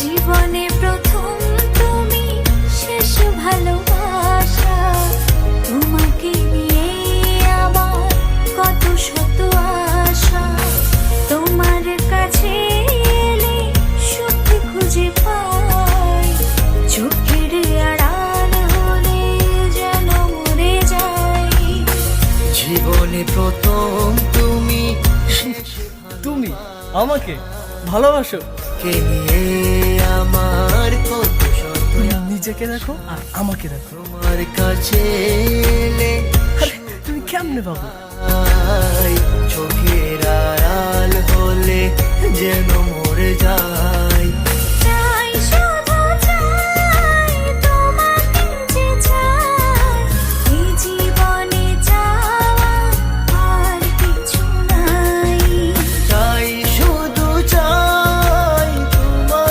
জীবনে প্রথম তুমি, শেষ ভালোবাসা। তোমাকে নিয়ে আমার কত শত আশা। তোমার কাছে এলে সত্যি খুঁজে পাই, চোখের আড়াল হলে যেন মরে যাই। জীবনে প্রথম তুমি, তুমি আমাকে ভালোবাসো? কে নিয়ে আমার কত শত নিজেকে দেখো আর আমাকে দেখো। তোমার কাছে এলে আরে তুমি কেমনে পাবো? চোখের আড়াল হলে যেন মরে যায়।